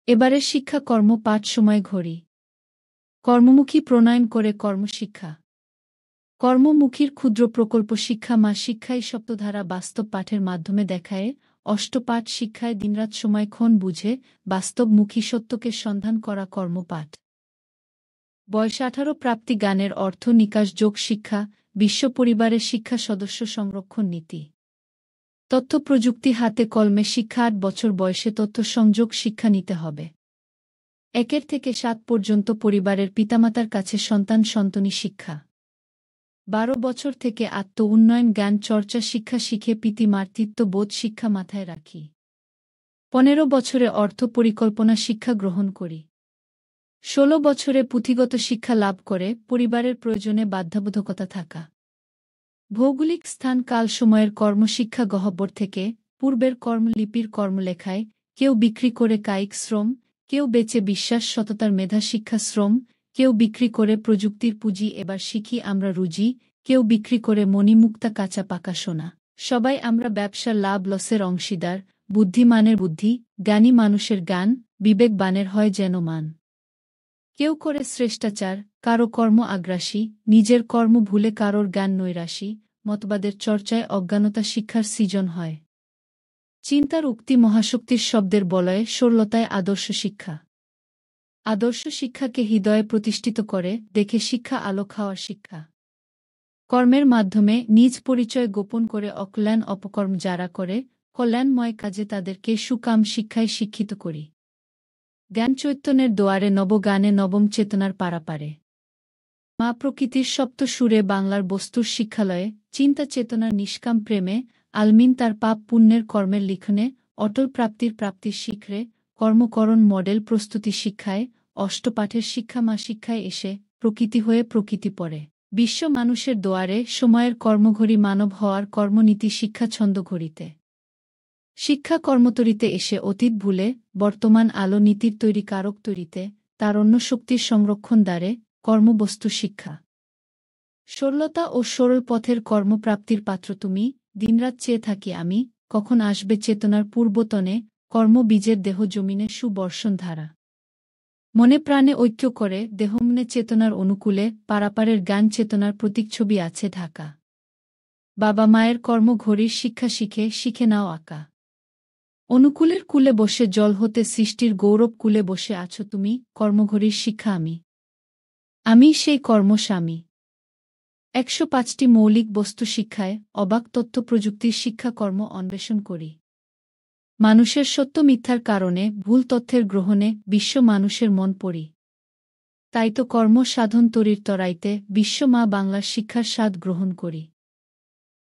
এবারের শিক্ষা কর্ম পাঠ সময় ঘড়ি কর্মমুখী প্রণয়ন করে কর্মশিক্ষা কর্মমুখীর ক্ষুদ্র প্রকল্প শিক্ষা মা শিক্ষাই সপ্তধারা বাস্তব পাঠের মাধ্যমে দেখায় অষ্টপাঠ শিক্ষায় দিনরাত সময়ক্ষণ বুঝে বাস্তবমুখী সত্যকে সন্ধান করা কর্মপাঠ বয়স 18 প্রাপ্তি গানের অর্থ নিকাশ যোগ শিক্ষা বিশ্ব পরিবারের শিক্ষা সদস্য সংরক্ষণ নীতি তথ্য প্রযুক্তি হাতে কলমে শিক্ষা 8 বছর বয়সে তথ্য সংযোগ শিক্ষা নিতে হবে 1 থেকে 7 পর্যন্ত পরিবারের পিতামাতার কাছে সন্তান সন্তনী শিক্ষা 12 বছর থেকে আত্ম উন্নয়ন জ্ঞান চর্চা শিক্ষা শিখে পিতৃমাতৃত্ব বোধ শিক্ষা মাথায় রাখি 15 বছরে অর্থ পরিকল্পনা শিক্ষা গ্রহণ করি 16 বছরে পুঁথিগত শিক্ষা লাভ করে পরিবারের প্রয়োজনে বাধ্যবাধকতা থাকা ভৌগোলিক স্থান কাল সময়ের কর্মশিক্ষা গহ্বর থেকে পূর্বের কর্মলিপির কর্মলেখায় কেউ বিক্রি করে কায়িক শ্রম কেউ বেচে বিশ্বাস সততার মেধা শিক্ষা শ্রম কেউ বিক্রি করে প্রযুক্তির পুঁজি এবার শিখি আমরা রুজি কেউ বিক্রি করে মণিমুক্তা কাঁচা পাকা সোনা সবাই আমরা ব্যবসার লাভ লসের অংশীদার বুদ্ধিমানের বুদ্ধি জ্ঞানী মানুষের জ্ঞান বিবেকবানের হয় যেন মান কেউ করে শ্রেষ্টাচার কারো কর্ম আগ্রাসী নিজের কর্ম ভুলে কারোর জ্ঞান নৈরাশী মতবাদের চর্চায় অজ্ঞানতা শিক্ষার সৃজন হয় চিন্তার উক্তি মহাশক্তির শব্দের বলয়ে সরলতায় আদর্শ শিক্ষা আদর্শ শিক্ষাকে হৃদয়ে প্রতিষ্ঠিত করে দেখে শিক্ষা আলো খাওয়ার শিক্ষা কর্মের মাধ্যমে নিজ পরিচয় গোপন করে অকল্যাণ অপকর্ম যারা করে কল্যাণময় কাজে তাদেরকে সুকাম শিক্ষায় শিক্ষিত করি জ্ঞান চৈতন্যের দোয়ারে নবগানে নবম চেতনার পারাপারে মা প্রকৃতির সপ্ত সুরে বাংলার বস্তুর শিক্ষালয়ে চিন্তা চেতনার নিষ্কাম প্রেমে আলমিন তার পাপ পুণ্যের কর্মের লিখনে অটল প্রাপ্তির শিখরে কর্মকরণ মডেল প্রস্তুতি শিক্ষায় অষ্টপাঠের শিক্ষা মা শিক্ষায় এসে প্রকৃতি হয়ে প্রকৃতি পড়ে বিশ্ব মানুষের দোয়ারে সময়ের কর্মঘড়ি মানব হওয়ার কর্মনীতি শিক্ষা ছন্দ ঘড়িতে শিক্ষা কর্মতরিতে এসে অতীত ভুলে বর্তমান আলো নীতির তৈরি কারক তৈরিতে তার অন্য শক্তির সংরক্ষণ দ্বারে কর্মবস্তু শিক্ষা সরলতা ও সরল পথের কর্মপ্রাপ্তির পাত্র তুমি দিনরাত চেয়ে থাকি আমি কখন আসবে চেতনার পূর্বতনে কর্মবীজের দেহ জমিনে সুবর্ষণ ধারা মনে প্রাণে ঐক্য করে দেহমনে চেতনার অনুকূলে পারাপারের জ্ঞান চেতনার প্রতীকছবি আছে ঢাকা বাবা মায়ের কর্মঘড়ির শিক্ষা শিখে নাও আঁকা অনুকূলের কূলে বসে জল হতে সৃষ্টির গৌরব কূলে বসে আছো তুমি কর্মঘড়ির শিক্ষা আমি সেই কর্মস্বামী 105টি মৌলিক বস্তু শিক্ষায় অবাক তথ্য প্রযুক্তির শিক্ষা কর্ম অন্বেষণ করি মানুষের সত্য মিথ্যার কারণে ভুল তথ্যের গ্রহণে বিশ্ব মানুষের মন পড়ি তাই তো কর্ম সাধন তরির তরাইতে বিশ্ব মা বাংলার শিক্ষার স্বাদ গ্রহণ করি